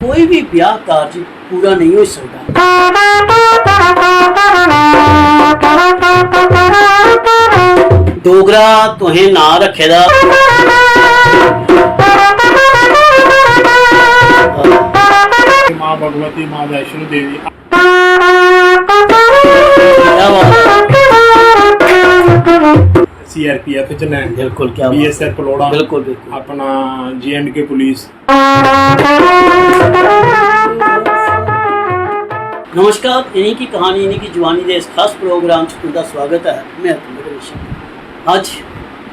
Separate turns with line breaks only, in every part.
कोई भी ब्याह कार्य पूरा नहीं हो सकता। डोगरा तुहें ना रखे दा
माँ भगवती, माँ वैष्णो देवी। CRPF च ने
बिल्कुल, क्या
BSF पलोड़ा,
बिल्कुल बिल्कुल
अपना JNK पुलिस।
नमस्कार, इन्हीं की कहानी इन्हीं की जवानी के इस खास प्रोग्राम तुंदा स्वागत है। मैं आज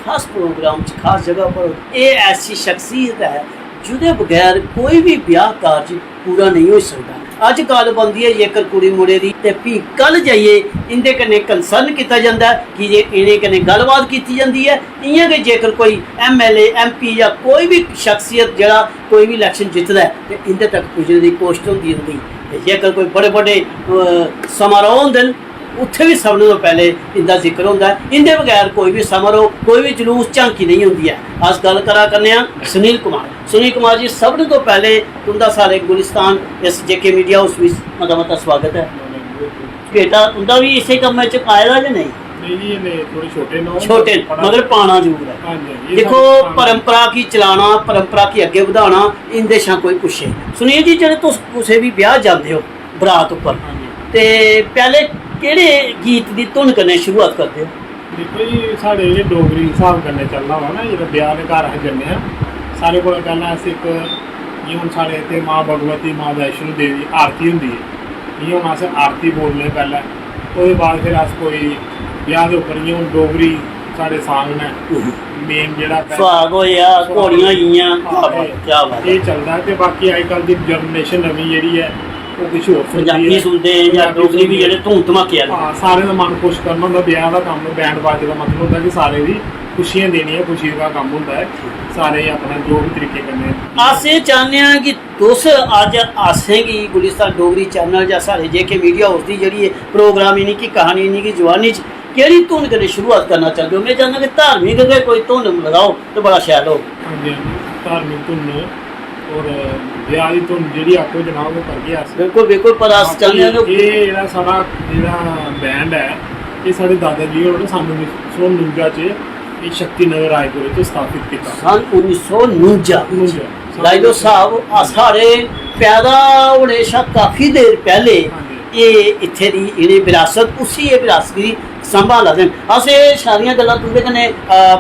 खास प्रोग्राम खास जगह पर ये ऐसी शख्सियत है जिहदे बगैर कोई भी ब्याह कार्य पूरा नहीं हो सकता। अज गल बनती है जेकर कुड़ी मुड़े की ते भी कल जाइए इंदे कन्नै कंसर्न किया जाता है कि जे इन्हें कन्नै गलबात की जाती है। इयां कि जेकर कोई MLA MP या कोई भी शख्सियत जरा कोई भी इलैक्शन जितदा है तो इंदे तक पुजने की कोशिश होंदी जेकर कोई बड़े बड़े समारोह होंदे उत्थे भी सब तो पहले इंदा जिक्र होंदा है। इंदे बगैर कोई भी समारोह कोई भी जुलूस झांकी नहीं होंदी है। अस गल करा करने सुनील कुमार जी, सब तो पहले तुंदा सारे गुलिस्तान इस JK मीडिया हाउस में मता स्वागत है। बेटा तुंदा भी इसे कम्मे च आएगा या नहीं? छोटे मगर पाना जरूर है। देखो परंपरा की चलाना, परंपरा की अगे बढ़ाना, इंदे शा कोई पुछे। सुनील जी, जब तुम किसी भी ब्याह जाते हो बरात उपर ते पहले केड़े गीत की धुन कन्नै शुरुआत करते हो?
देखो जी, साढ़े ये डोगरी हिसाब कन्नै चलना वा ना, जो ब्याह के घर अस जन्ने सारे को पहला अस एक जी हूँ साढ़े इतने माँ भगवती, माँ वैष्णो देवी आरती होंगी है। जी हूँ अस आरती बोलने पहले, उसके बाद फिर अस कोई ब्याह के उपर जी हूँ डोगरी साढ़े सांग ने मेन जेह्ड़ा
सुहाग होया, घोड़ियां होइयां, क्या बात है।
ये चलता है। तो बाकी अजकल की जनरेशन नवीं जी है वो कुछ होर
पंजाबी सुनते हैं या डोगरी भी जेह्ड़े धूम धमाके वाले।
हाँ, सारे का मन खुश करना होंदा। ब्याह का काम बैंड बाजे का मतलब होंदा कि सारे दी खुशियां देनियां, खुशी का काम होंदा है। सारे अपना जो भी तरीके कन्नै
अस एह् चाहन्ने आं कि तुस अज्ज असें गी गुलिस्तान डोगरी चैनल या साढ़े JK मीडिया हाउस दी जेह्ड़ी प्रोग्राम इन्हीं की कहानी इन्हीं की जवानी च केह्ड़ी धुन कन्नै शुरुआत करना चाहते हो? मैं चाहना कि धार्मिक अगर कोई धुन लगाओ तो बड़ा शैल हो।
हाँ जी, धार्मिक धुन और ब्याह की धुन जी आखो जनाब वो करगे अस।
बिल्कुल बिल्कुल, पर अस चाहते हैं कि
ये जेह्ड़ा साढ़ा जेह्ड़ा बैंड है ये साढ़े दादा जी होरें सन 1949 च ये शक्ति नगर रायपुर च स्थापित किया।
सन 1949 लाई लो साहब, साढ़े पैदा होने शा काफ़ी देर पहले ये इत्थे दी इन्हें विरासत उसी ये विरासत की संभाला देन। अस एह् सारियां गल्लां तुंदे कन्नै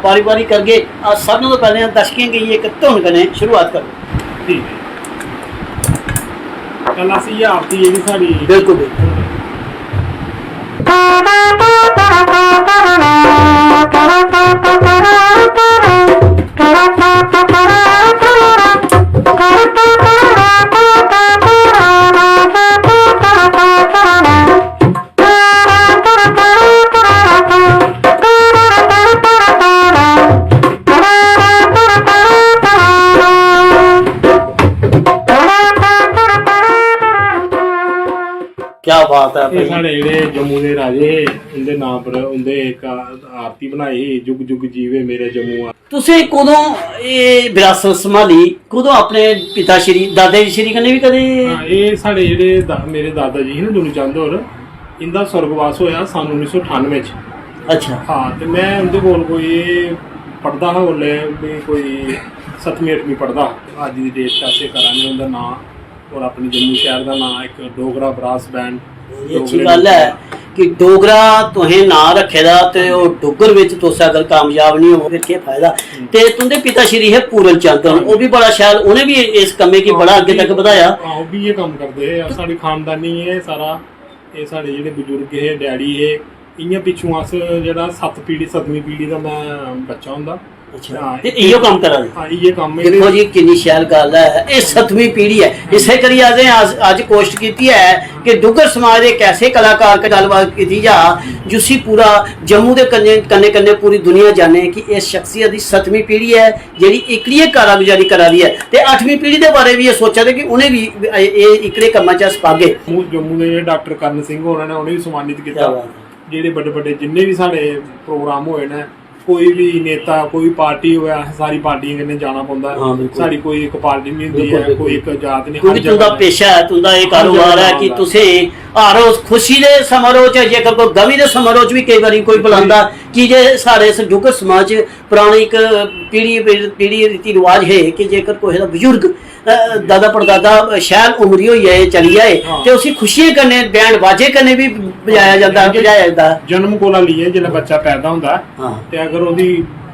बारी बारी करगे। सब तो पहले दर्शकें गी एक धुन कन्नै शुरुआत करो।
ठीक है, कल अस ये आरती जेह्ड़ी साढ़ी
बिल्कुल बिल्कुल क्या बात है भाई।
साढ़े जेह्ड़े जम्मू दे राजे उंदे नाम पर उंदे एक आरती बनाई, जुग जुग जीवे मेरे जम्मू।
तुसें कदों ये विरासत संभाली? कदों अपने पिता श्री दादा श्री कन्नै भी कदे?
ये साढ़े जेह्ड़े मेरे दादा जी न दुनी चंद होर, इंदा स्वर्गवास होया सन 1998 च।
अच्छा
हाँ, तो मैं उंदे कोल कोई पढ़दा हा ओल्ले कोई 7वीं 8वीं पढ़दा। अज्ज दी डेट च अस करा ने उंदा नाम और अपने जम्मू शहर का नाम एक डोगरा ब्रास बैंड।
अच्छी गल है कि डोगरा तुहें ना रखे दा ते ओह डुग्गर विच तुस अगर कामयाब नहीं हो फिर क्या फायदा। ते तुंदे पिता श्री है पूरन चंद, वो भी बड़ा शैल, उन्हें भी इस कम्मे की बड़ा अगे तक बढ़ाया।
वो भी ये कम्म करदे हे। साडी खानदानी है सारा, ये साढ़े जेह्ड़े बजुर्ग हे, डैडी हे, इ'यां पिच्छों अस जेह्ड़ा 7वीं पीढ़ी दा मैं बच्चा होंदा।
इयो काम करा दे।
हाँ, ये काम
देखो जी किन्नी शैल गल है। ये 7वीं पीढ़ी है। इसे करियै असें अज कोशिश की है कि डुग्गर समाज के एक ऐसे कलाकार की गलबात की जा जिसी पूरा जम्मू के कन्ने कन्ने पूरी दुनिया जाने कि इस शख्सियत की 7वीं पीढ़ी है जी इकड़िए कारागुजारी करा दी है। तो 8वीं पीढ़ी के बारे भी ये सोचा दे कि उन्हें भी ये इकड़े कम्मां च अस पागे।
जम्मू के डॉक्टर करण सिंह होरें ने उन्हें भी सम्मानित किया। जेह्ड़े बड़े बड़े जिन्ने भी साढ़े प्रोग्राम होए ने कोई भी नेता कोई पार्टी होया सारी पार्टियां कन्नै जाना पौंदा
हाँ, बिल्कुल।
साड़ी कोई एक पार्टी नहीं होंदी
बिल्कुल,
है
बिल्कुल।
कोई एक जात नहीं
क्योंकि तुंदा पेशा है तुंदा ये कारोबार है कि तुसे हर रोज खुशी दे समारोह च जेकर कोई गमी दे समारोह च भी कई बारी कोई बुलांदा कि जे साढ़े संयुक्त समाज पुरानी एक पीढ़ी रीति रिवाज है कि जेकर कोई दा बुजुर्ग दादा परदादा शैल उमरी होई जाए चली जाए
हाँ।
ते उसी खुशियां कन्नै बैंड बाजे कन्नै भी बजाया जांदा बजाया जांदा
जन्म कोला लिए जिल्लै बच्चा पैदा होंदा
हाँ
ते अगर ओदी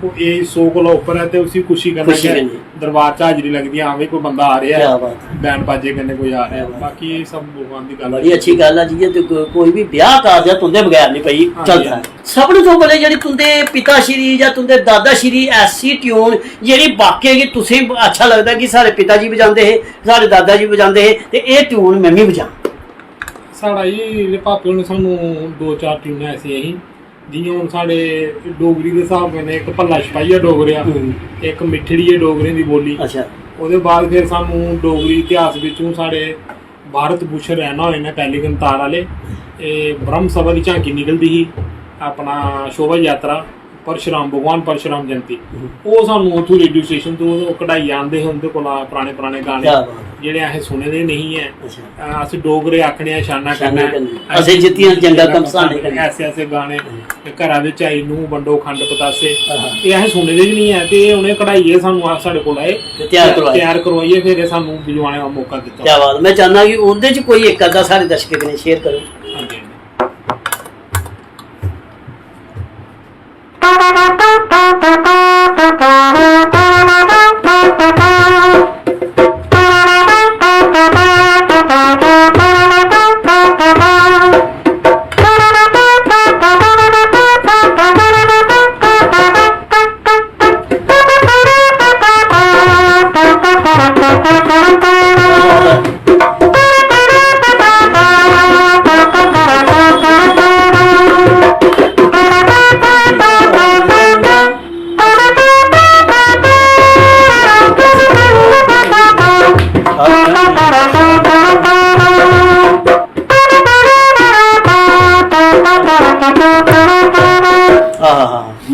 एज 100 कोला उप्पर है ते उसी खुशी
खुशी
कन्नै
कन्नै।
दरबार च हाजरी लगदी हां भी कोई बंदा आ रहा
क्या
है
बात है
बैंड बाजे कन्नै कोई आ रहा
क्या
है
बात।
बाकी ये सब भगवान दी गल
बड़ी अच्छी गल है जी ते कोई भी ब्याह कारज है तुंदे बगैर नहीं पई
हाँ
चलदा
जी।
है सभनें तो पैह्लें जेह्ड़ी तुंदे पिता श्री जां तुंदे दादा श्री ऐसी ट्यून जेह्ड़ी बाकी कि तुसें अच्छा लगदा कि साढ़े पिता जी बजांदे हे साढ़े दादा जी बजांदे हे ते एह् ट्यून मैं भी बजां
साढ़ा ये पापे ने सानू 2-4 ट्यूनां ऐसियां ही जियां हून साढ़े डोगरी दे स्हाब कन्नै एक भल्ला छपाईया डोगरेआ एक मिट्ठड़ी है डोगरें दी बोली
अच्छा
ओह्दे बाद फिर सानू डोगरी इतिहास बिच्चों साढ़े भारत भूषण रैना होए ने पैह्ली गंतार आह्ले एह् ब्रह्म सभा दी झांकी निकलदी ही अपना शोभा यात्रा परशुराम भगवान परशुराम जयंती ओह् सानू उत्थूं रेडियो स्टेशन तो कढाई आंदे हे उं'दे कोला पराने गाने
क्या बात है
जेह्ड़े असें सुने दे नहीं है
अच्छा
अस डोगरे आखने आं शाना
शाना
कन्नै
कन्नै। असें जित्तियां जंगां घमसाने कन्नै।
ऐसे ऐसे गाने घरा बिच आई नूं बंडो खंड पतासे
हाँ।
एह् असें सुने दे गै नहीं है ते उ'नें कढाइयै सानू साढ़े कोल आए
ते त्यार करवाइए
फिर एह् सानू बजवाने दा मौका दित्ता
क्या बात मैं चाहना कि उं'दे च कोई इक अद्धा साढ़े दर्शकें कन्नै शेयर करो
हां जी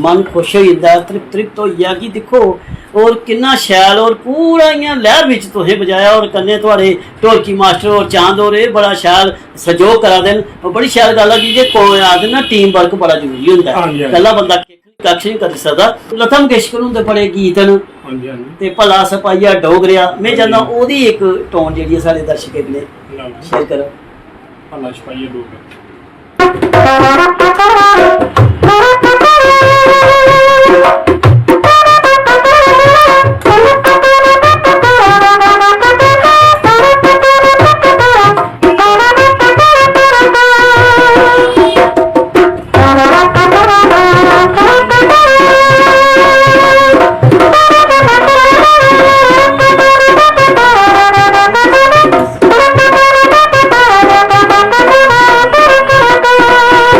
मन खुश हो जाता है तृप्त हो गया कि देखो और किन्ना शैल और पूरा इ'यां लहर बिच तुसें बजाया और कन्नै थुआढ़े ढोलकी मास्टर और चांद होर एह् बड़ा शैल सहयोग करा दे न और बड़ी शैल गल्ल है कि जे कोई आखदे ना टीम वर्क बड़ा जरूरी होंदा
हाँ जी,
है
हाँ जी।
कल्ला बंदा कक्ख नहीं करी सकदा लता मंगेशकर हुंदे बड़े गीत न
हां जी हां जी
ते भला सपाइया डोगरेआ मैं चाहना ओह्दी इक टोन जेह्ड़ी है साढ़े दर्शकें कन्नै
लाओ
शेयर करो
भला छपाइया डोगरे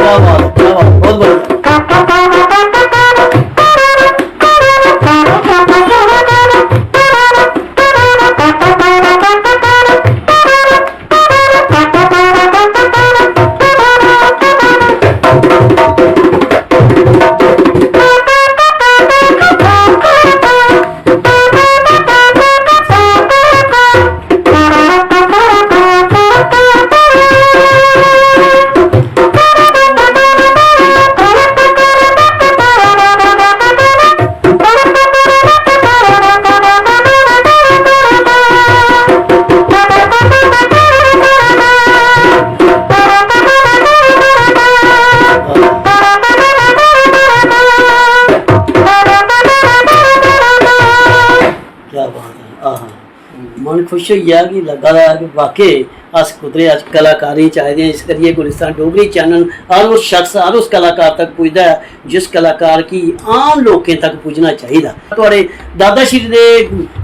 क्या बात बहुत बढ़िया क्या बात है आहा मन खुश होई गया कि लग्गा दा कि वाकई अस कुदरे अज कलाकारी चाहते हैं इस करिए गुलिस्तान डोगरी चैनल हर उस शख्स हर उस कलाकार तक पुजदा है जिस कलाकार की आम लोकें तक पुजना चाहिए थोड़े दादा श्री दे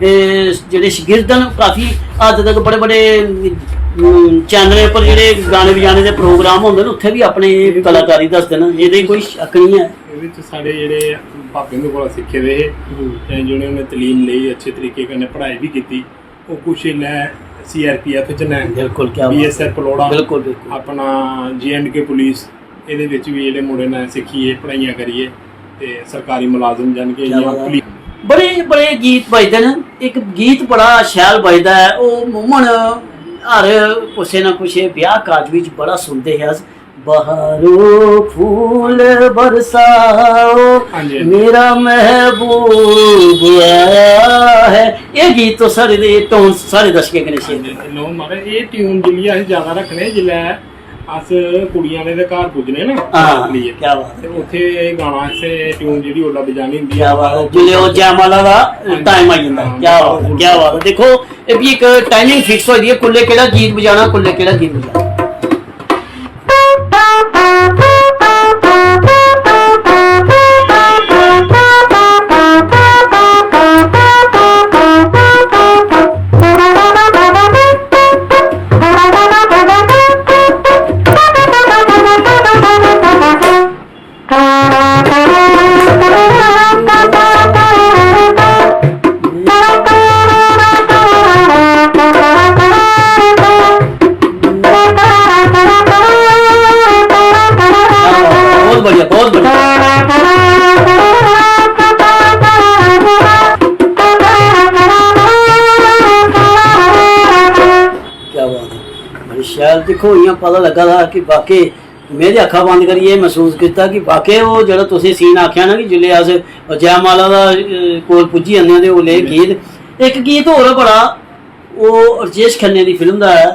जेह्ड़े शागिर्द न काफ़ी हद तक बड़े बड़े चैनलें पर जेह्ड़े गाने बजाने दे प्रोग्राम होंदे न उत्थे भी अपने कलाकारी दसदे न एह्दे कोई शक नहीं है
ਇਹਦੇ ਚ ਸਾਡੇ ਜਿਹੜੇ ਭਾਪੇ ਦੇ ਕੋਲ ਸਿੱਖੇ ਦੇ ਇਹ ਜਿਹੜੇ ਉਹਨੇ ਤਾਲੀਮ ਲਈ ਅੱਛੇ ਤਰੀਕੇ ਕਨੇ ਪੜ੍ਹਾਈ ਵੀ ਕੀਤੀ ਉਹ ਕੁਛ ਲੈ ਸੀਆਰਪੀਐਫ ਚ ਨੇ
बिल्कुल क्या
ਬੀਐਸਐਫ ਪਲੋੜਾ
बिल्कुल बिल्कुल
ਆਪਣਾ ਜੀਐਂਡਕੇ ਪੁਲਿਸ ਇਹਦੇ ਵਿੱਚ ਵੀ ਜਿਹੜੇ ਮੁੰਡੇ ਨੇ ਸਿੱਖੀਏ ਪੜ੍ਹਾਈਆਂ ਕਰੀਏ ਤੇ ਸਰਕਾਰੀ ਮੁਲਾਜ਼ਮ ਜਾਨ ਕਿ ਜਾਂ ਪੁਲਿਸ
बड़े बड़े गीत बजते हैं। एक गीत बड़ा शैल बजता है वो मूमन हर कुछ ना कुछ ब्याह काज विच बड़ा सुनते हैं अस बहारो फूल बरसाओ मेरा महबूब आया है। ये गीत तो सारे टोन सारे दर्शकें कन्नै शेयर
लो मारे ये ट्यून जिली अस ज्यादा रखने जिल्लै अस कुड़ियां दे घर पुजने ना लिए
क्या बात
है उत्थे गाना से ट्यून जेडी ओला बजानी हुंदी
क्या बात है जिले ओ जयमाला दा टाइम आई जंदा क्या बात है। देखो ये भी एक टाइमिंग फिक्स होई दी है कुल्ले केड़ा गीत बजाना कुल्ले केड़ा गीत बजाना। बहुत बढ़िया क्या बात है बड़ी शैल। देखो इं पता लगा था कि वाकई मेरी अखा बंद करिए महसूस किया कि वाकई वो जो तुम सीन आख्या ना कि जिले अस जयमाला का कोल पुजी जन्ने ते ओले गीत एक गीत होर बड़ा वो राजेश खन्ने की फिल्म का है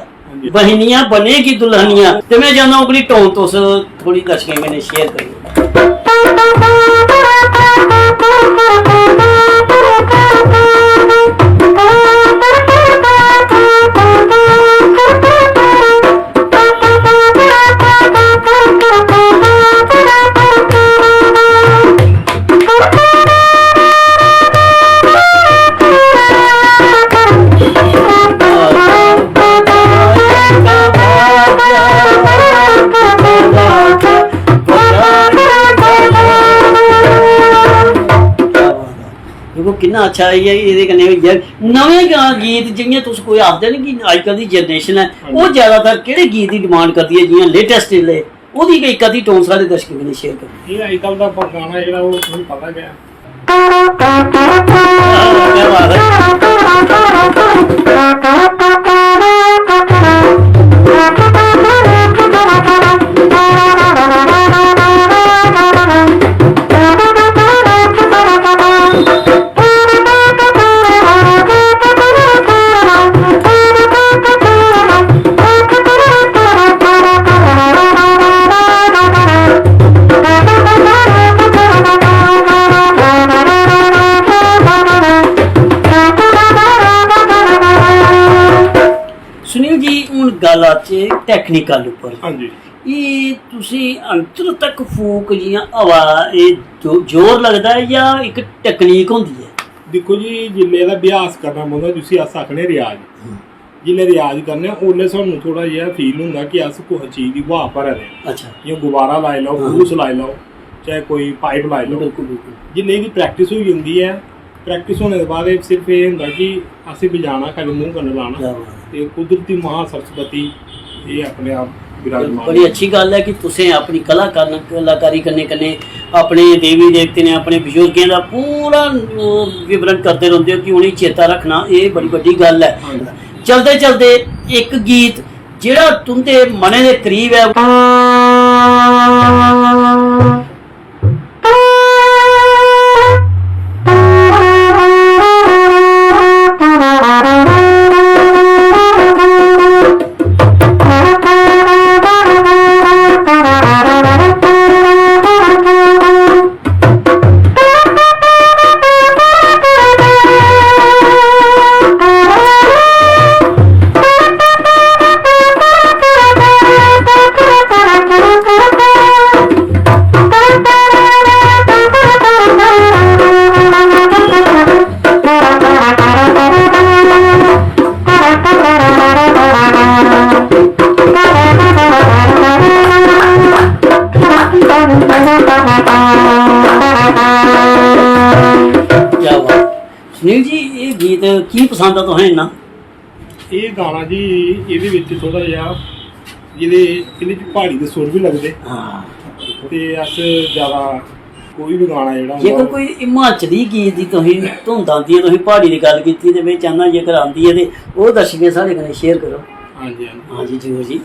बहनियां बनेगी दुल्हनियां ते मैं चाहना अपनी टोन तुस थोड़ी दर्शकें कन्नै शेयर करियो। देखो कितना अच्छा है ये कन्नै होई है नवें गीत जियां तुस कोई आखदे न कि अजकल दी जनरेशन है वो ज्यादातर केड़े गीत दी डिमांड करदी है जियां लेटेस्ट ले ओदी एक आधी टोन सारे दर्शकों कन्नै शेयर करो।
ये अजकल दा गाना जेड़ा वो तुहानू पता गया
क्या बात है सुनील जी हूँ गल आचे टैक्नीकल उपर ये तुसी अंतर तक फूक जियां हवा ये जोर लगता है या एक टैक्नीक होंदी है?
देखो जी जिले का अभ्यास करना पौंदा जिसी अस आखने रियाज जिले रियाज करने ओल्ले सानू थोड़ा जिहा फील हुंदा कि अस कुछ चीज दी हवा भरा दे
अच्छा
जियां गुब्बारा लाई लाओ फूस लाई लाओ चाहे कोई पाइप लाई लाओ
बिल्कुल बिल्कुल
जिन्ने की प्रैक्टिस हुई होंदी है प्रैक्टिस होने के बाद सिर्फ ये होंदा कि असें बजाना कल मूँह कन्नै लाना ते कुदरती महा सरस्वती ये अपने आप विराजमान।
बड़ी अच्छी गल है कि तुसें अपनी कलाकारी करने कन्नै अपने देवी देवते ने अपने बजुर्गें का पूरा विवरण करते रहते हो कि उन्हें चेता रखना ये बड़ी बड़ी गल है। चलते चलते एक गीत जेड़ा तुंदे मने दे करीब है सुनील जी ये गीत की पसंद है तुसें इन्ना?
ये गाना जी ਇਹਦੇ ਵਿੱਚ ਥੋੜਾ ਜਿਹਾ ਇਹਦੇ ਚ ਪਹਾੜੀ ਦੇ ਸੁਰ ਵੀ ਲੱਗਦੇ
हाँ
ਤੇ ਅਸ ਜ਼ਿਆਦਾ ਕੋਈ ਵੀ ਗਾਣਾ ਜਿਹੜਾ
ਜੇਕਰ
ਹੁੰਦਾ
ਕੋਈ ਹਿਮਾਚਲੀ ਗੀਤ ਦੀ ਤੁਸੀਂ ਧੁੰਦ ਆਉਂਦੀ ਹੈ, ਤੁਸੀਂ ਪਹਾੜੀ ਦੀ ਗੱਲ ਕੀਤੀ ਤੇ ਮੈਂ ਚਾਹੁੰਦਾ ਜੇਕਰ ਆਉਂਦੀ ਹੈ ਤੇ ਉਹ ਦਰਸ਼ਕਾਂ ਸਾਡੇ ਨਾਲ ਸ਼ੇਅਰ ਕਰੋ।
ਹਾਂਜੀ ਹਾਂਜੀ
ਹਾਂਜੀ ਜ਼ਰੂਰ ਜੀ।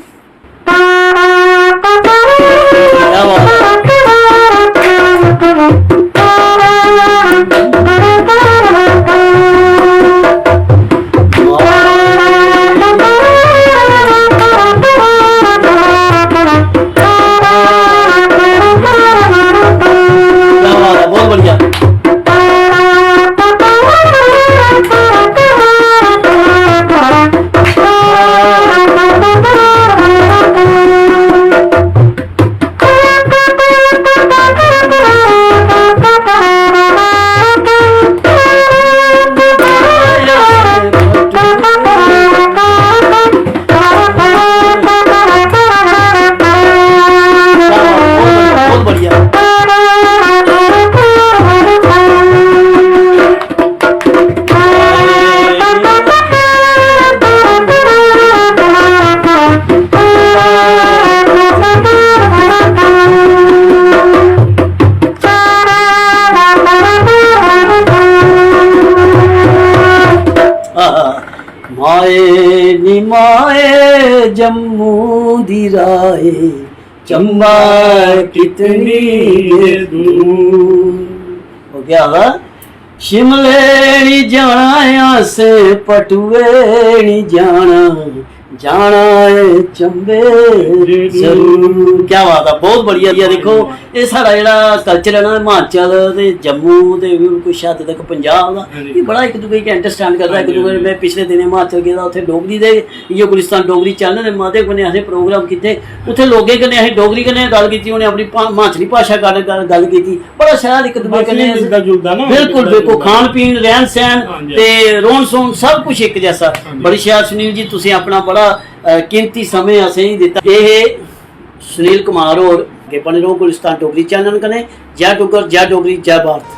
बहुत बढ़िया। बहुत बढ़िया। माए निमाए जम्मू दी राए चंबा कितनी दूर हो गया वा शिमले नी जाना से पटुए नी जाना जाना है चंबे जरूर। क्या बात है, बहुत बढ़िया जी। देखो ये सारा जेड़ा कल्चर है ना हिमाचल ते जम्मू ते कुछ हद तक पंजाब दा ये बड़ा एक दूसरे की अंडरस्टैंड करदा। एक दूसरे मैं पिछले दिन हिमाचल गया उत्थे डोगरी दे इयो गुलिस्तान डोगरी चैनल दे माध्यम कन्नै असें प्रोग्राम कीते, उत्थे लोकें कन्नै असें डोगरी कन्नै गल कीती, उन्हें अपनी हिमाचली भाशा गल कीती, बड़ा शैल एक दूसरे कन्नै बिल्कुल बिल्कुल खान पीन रहन सहन ते रोन सोन सब कुछ एक जैसा। बड़ी शैल सुनील जी तुसीं अपना बड़ा कीमती समय असें दिता। ये सुनील कुमार और अगे बने रहो गुलिस्तान डोगरी चैनल कन्नै। जय डुग्गर जय डोगरी जय भारत।